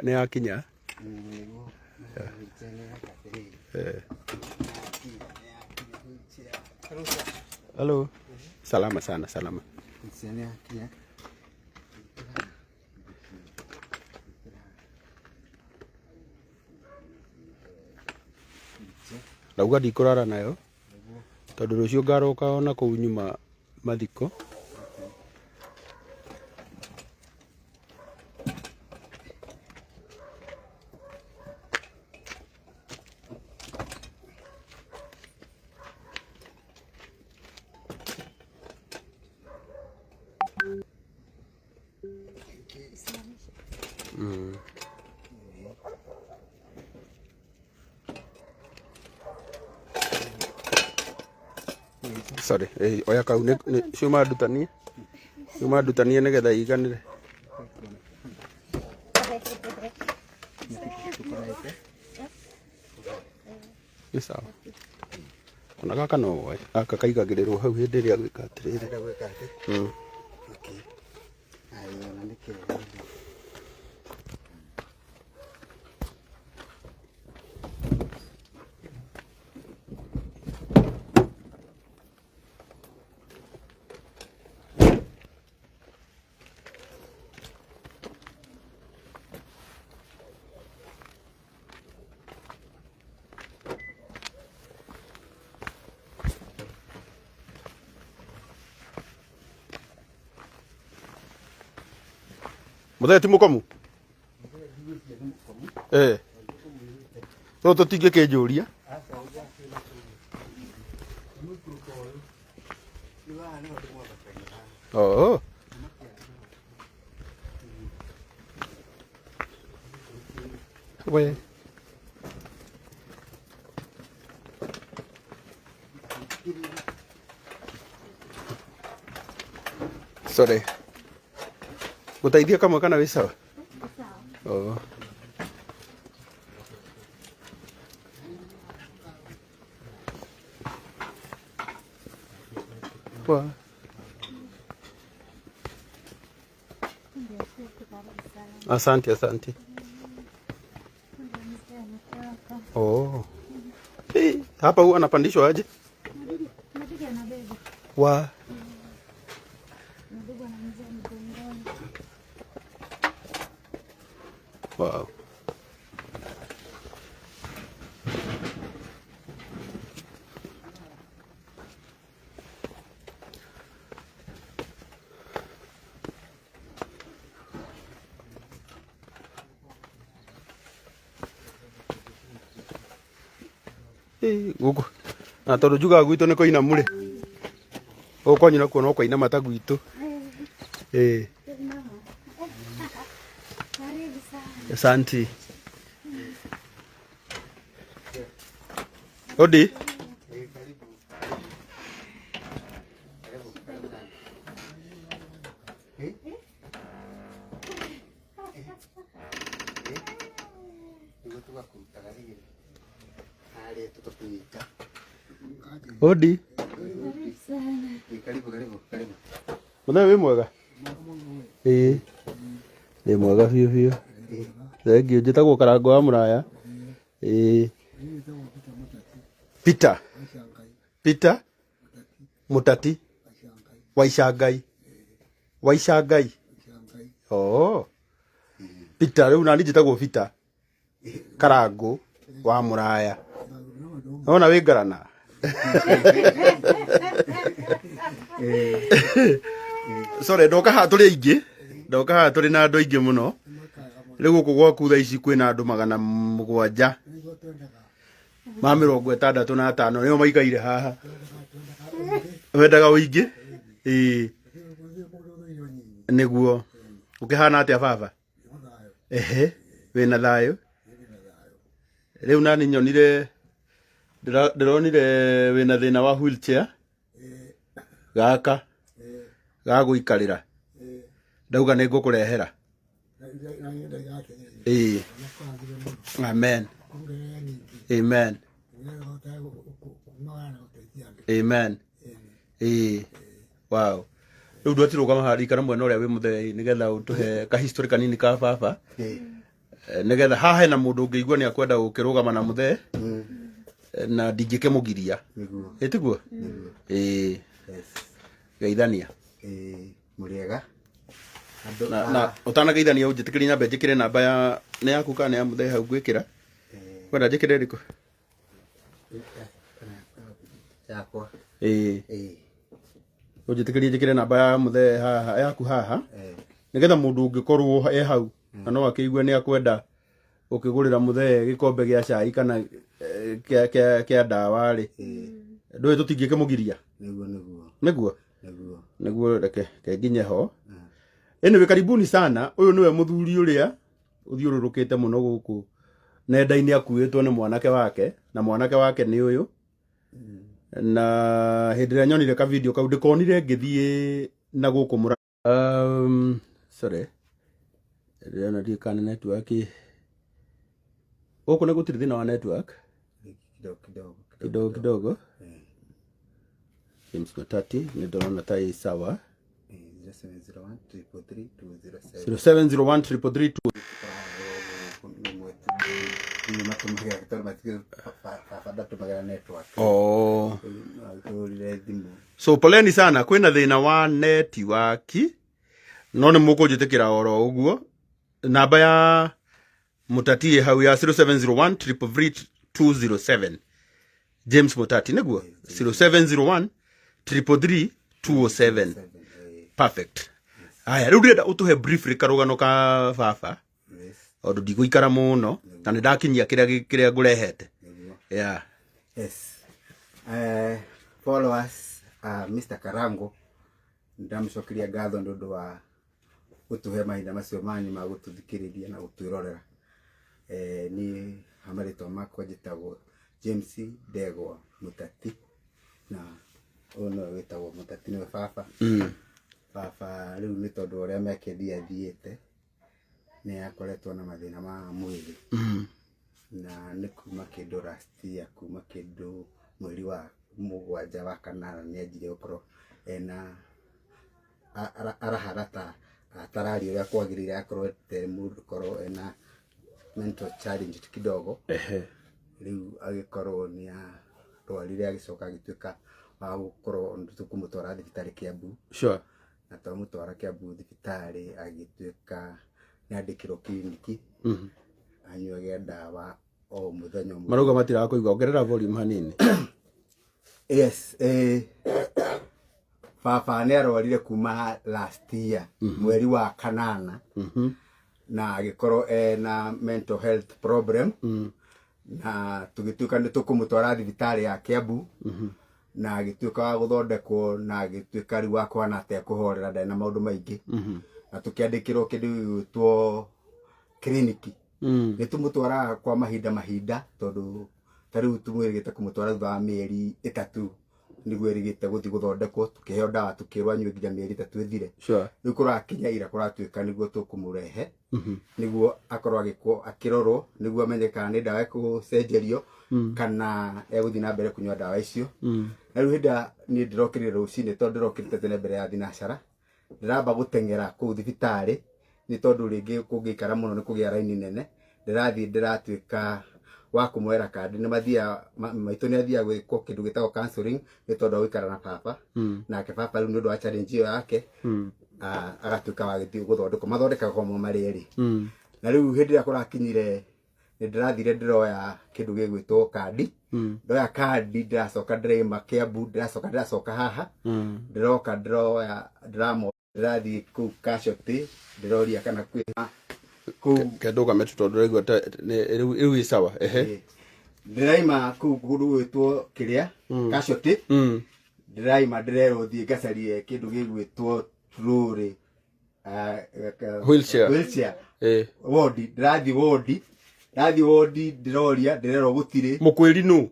Nĩ yakinya. Hello. Salama sana, salama. Nauga ndikurara nayo tondu rucio ngaroka ona kuu nyuma mathiko. Sorry, oya kau ciuma ndutanie nigetha iganire. Ni sawa. Ona gaka no woe aka kaigagirirwo hau hindi iria gwika atiriri. Muthee ti mukomu? No tutingĩkĩnjũria. Oh. We. Sorry. Gutaithia kamwe kana wi sawa? Oh. Wa. Asante, asante. Oh. Hey, hapa huwa anapandishwa aje? Wa. Wow. Guku na tondu njugaga gwitu ni kuina muri ukwanyu nakuo no kwaina mata gwitu. Asante. Odi. Odi. Karibu, karibu, karibu. Muthee wi mwega? Ni mwega biũ biũ. Thengio, njĩtagwo Karango wa Mũraya. Peter. Peter Mutati Waichangai. Waichangai. Oh. Peter rĩu nani njĩtagwo Peter Karango wa Mũraya. Ona wĩ ngarana. Sorry, ndoka haha tũrĩ aingĩ. Ndoka haha tũrĩ na andũ aingĩ mũno. Rĩu gũkũ gwaku thaa ici kwĩna andũ 700 ma 65 nĩo maikaire haha. Wendaga ũingĩ? Nĩguo. Ũkĩhana atĩa baba? Wĩna thayũ? Rĩu nani nyonire ndĩronire wĩna thĩna wa wheelchair gaka ga gũikarĩra. Ndauga nĩ ngũkũrehera. Amen. Amen. Amen. Wow. Rĩu ndwatirũgama harĩa ikara mwena ũrĩa wĩ Muthee nĩgetha ũtũhe ka history kanini ka baba. nigetha haha na mundu ungiigua ni akwenda gukirugama na muthe na ndingikemugiria etiguo geithania muriega na utanageithania unjitikirie nyambe njikire namba ya ne yaku kana ya muthe hau gwikira kwenda njikire riko yakwa unjitikirie njikire namba ya muthe haha yaku haha nigetha mundu ungikorwo hau na no akigwe ni akwenda ukigurira muthe gikombe gia cai kana kia ndawa ri ndwe tutingikemugiria niguo reke nginye ho anyway karibuni sana uyu niwe muthuri uria uthiururukite muno guku nenda-ini akuitwo ni mwanake wake na mwanake wake ni uyu na hindira nyonire ka video kau ndikonire ngithie na guku sorry na ndikana network huko niko tiri thina wa network kidogo James Mutati ni ndona tai sawa 0701333207. Oh. So poleni sana kwina thina wa network no ni mukunjitikira oro uguo namba ya Mutati hau ya 0701333207 James Mutati niguo 0701333207 perfect. Aya riu ndenda utuhe briefly karugano ka baba ondu ndiguikara muno na ndakinyia kiria ngurehete yeah yes followers Mr. Karango ndamcokeria ngatho ndu wa gutuhe mahinda macio manyu ma gututhikiriria na gutwirorera ni hamarito makwa njitagwo James Ndegwa Mutati na ono wetagwo Mutati niwe baba baba riu ni tondu uria mekendia thiete ni akoretwo na mathina ma mwili na ni kuma kindu last year kuma kindu mweri wa mugwanja wa kanana ni anjire gukorwo ena araharata atarari uria kwagirire akorwo mundu korwo ena mental challenge kidogo riu agikorwo ni rwarire agicoka agituika wa gukorwo tukumutwara thibitari Kiambu sure na twamutwara Kiambu thibitari agituika niandikirwo kliniki anyuage ndawa o muthenya maruga matira kuigwa ongerera volume hanini yes baba ni arwarire kuma last year mweri wa kanana na agikorwo na mental health problem na tugituika ni tukumutwara thibitari ya Kiambu na agituika wa guthondekwo na agituika riu wakwa na ate kuhorera ndena maundu maingi na tukiandikirwo kindu two kliniki ni tumutwara kwa mahinda tondu tariu tumwirigite kumutwara thutha wa mieri 3 niguo erigite guthi guthondekwo tukiheo ndawa tukirwa nywe nginya mieri 3 ithire riu kurakinya ira kuratuika niguo tukumurehe niguo akorwo akirorwo niguo amenyeka ni ndawa ekucenjerio kana eguthi na mbere kunywa ndawa icio na riu hinda ni ndirokirire rucini tondu ndirokirite tene mbere ya thinacara ndiramba gutengera ku thibitari ni tondu ringi kungikara muno ni kugia raini nene ndirathie ndiratuika wa kumwera kandi ni mathia maito ni athia gwikwo kindu gitagwo counseling ni tondu gwikara na baba nake baba riu ni ndu wa challenge iyo yake agatuika wa githii guthondeka mathondekagwo mo mareri na riu hindi ya kurakinyire ni ndirathire ndiroya kindu gigwitwo kandi ndoya kandi ndiracoka ndiraima Kiambu ndiracoka haha ndiroka ndiroya ndirathie ku Casualty ndiroria kana kwina kedoga metu tondu rigwa riu i sawa ndiraima ku gundu gwitwo kiria Casualty ndiraima ndirerwo thie ngacarie kindu gigwitwo Ruri wheelchair ward ndirathie ward ndiroria ndirerwo gutiri mukwiri nu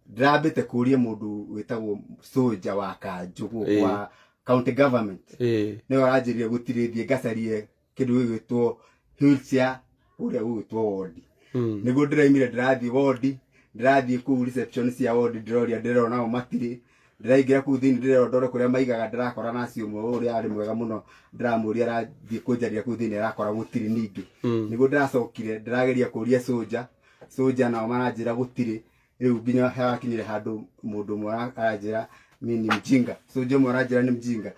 ndirambite kuria mundu witagwo soldier wa Kanjugu wa county government ni waranjirire gutiri thie ngacarie kindu gigwitwo wheelchair uria gwitwo ward niguo ndiraimire ndirathie ward ndirathie ku reception cia ward ndiroria ndirona nao matiri ndiraingira ku thini ndirondore kuria maigaga ndirakora nacio mwe uria ari mwega muno ndiramuria arathie kunjaria ku thini arakora gutiri ningi niguo ndiracokire ndirageria kuria soja nao maranjira gutiri riu nginya hakinyire handu mundu mwe aranjira mini mjinga soja mwe aranjira ni mjinga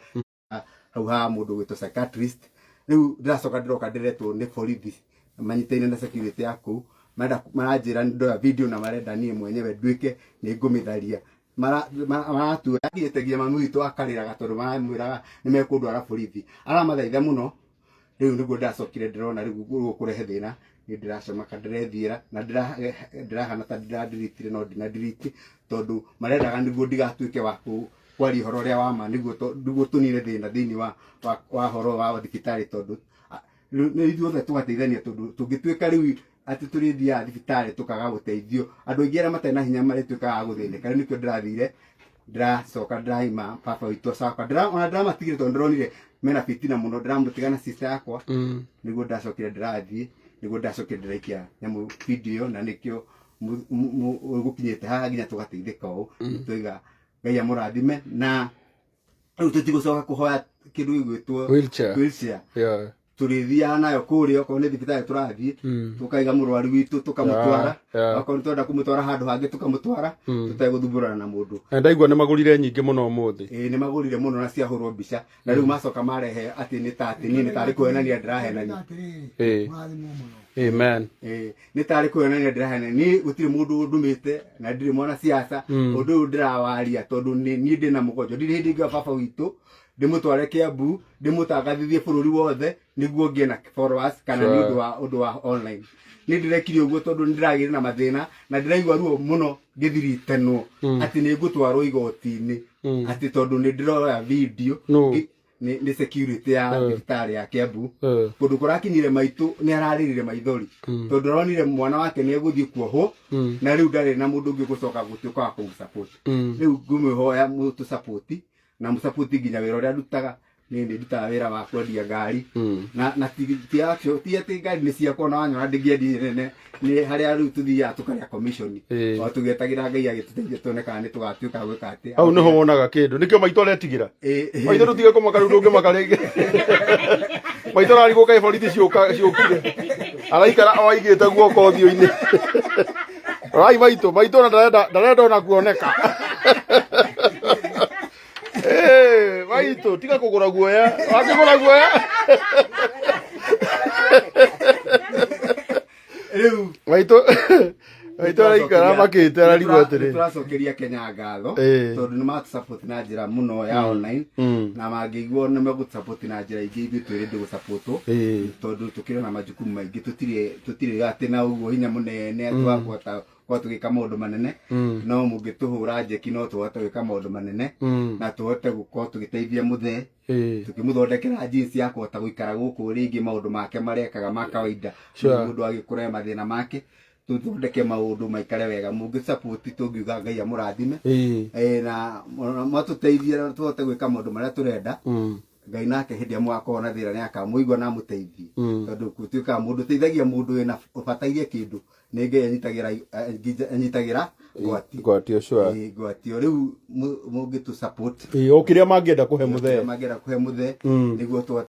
hau ha mundu gwitwo psychiatrist riu ndiracoka ndiroka ndiretwo ni borithi manyitaine na security yaku maranjira ndoya video na marenda nie mwenyewe nduike ni ngumitharia maratu agitegia mami witu akariraga tondu maramwiraga nimekundwara borithi aramathaitha muno riu niguo ndacokire ndirona riu kurehe thina ni ndiracemaka ndirethiira na ndirahana ta ndiradelete no ndina delete tondu marendaga niguo ndigatuike wa kwaria horo ria wama niguo tunire thina thiini wa horo wa thibitari tondu ni ithuothe tugateithania tondu tungituika riu ati turithia thibitari tukaga guteithio andu aingi aria matena hinya marituikaga guthindika riu nikio ndirathire ndiracoka ndiraima papa witu acoka ona ndiramatigire tondu ndironire mena fitina muno ndiramutigana sister yakwa niguo ndacokire ndirathie niguo ndacokire ndiraikia nyamu video na nikio gukinyite haha nginya tugateithika uu tuiga Ngai amurathime na riu tutigucoka kuhoya kindu gigwitwo wheelchair turithia nayo kuria ko ni thibitari turathie tukaiga murwaru witu tukamutwara akon twenda kumutwara handu hangi tukamutwara tuteguthumbũrana na mundu ndaigua ni magurire nyingi muno umuthi ni magurire muno na cia hurwo mbica na riu macoka marehe ati ni tati ni tari kuonania ndirahenania amen ni tari kuonania ndirahenania ni gutiri mundu ndumite na ndiri mwana siasa undu ndirawaria tondu ni ndina mugonjo ndiri hindi nga baba witu ndimutware Kiambu ndimutagathithie bururi wothe niguo ngie na followers kana ni undu wa online ni ndirekire uguo tondu ndiragire na mathina na ndiraigwa ruo muno ngithiritenwo ati ni ngutwarwo igoti-ini ati tondu ni ndiroya video ni security ya thibitari ya Kiambu kundu kurakinyire maitu ni araririre maithori tondu ronire mwana wake ni eguthie kuohwo na riu ndari na mundu ungi gucoka gutuika wa kumusupport riu ngumwihoya mutu support na musaputi nginya wira uria ndutaga ni ndutaga wira wa kwendia ngari na ti ati ngari ni ciakwa na wanyona ndingiendi nene ni haria riu tuthia tukaria commission o tugetagira Ngai agituteithia tuone kana ni tugatuika gwika ati au niho wonaga kindu nikio maito aretigira maito rutige kumaka riu ndungi makarege maito rari guka borithi ciukire araikara oaigite guoko thio-ini rai maito na ndarenda ona kuoneka maito tiga kugura guoya wakigura guoya riu maito araikara makite ararigwo atiri turacokeria Kenya ngatho tondu ni matusupport na njira muno ya online na mangigwo ni megusupport na njira ingi ithu twiri ndigusupport tondu tukire na majukumu maingi tutire gati na uguo hinya munene twakota kwa tugika maundu manene no mungituhura njeki no tuhote gwika maundu manene na tuhote gukorwo tugiteithia muthe tukimuthondekera jinsi ya kuhota guikara guku ringi maundu make marekaga ma kawaida mundu agikura mathina make tuthondeke maundu maikare wega mungisupport tungiuga Ngai amurathime na matuteithie tuhote gwika maundu maria turenda Ngai nake hindi amwako na thira ni akamuigwa na muteithie tondu gutuika mundu teithagia mundu wina ubatairie kindu ni Ngai anyitagira gwatio sure gwatio riu mungitu support o kiria mangienda kuhe muthe niguo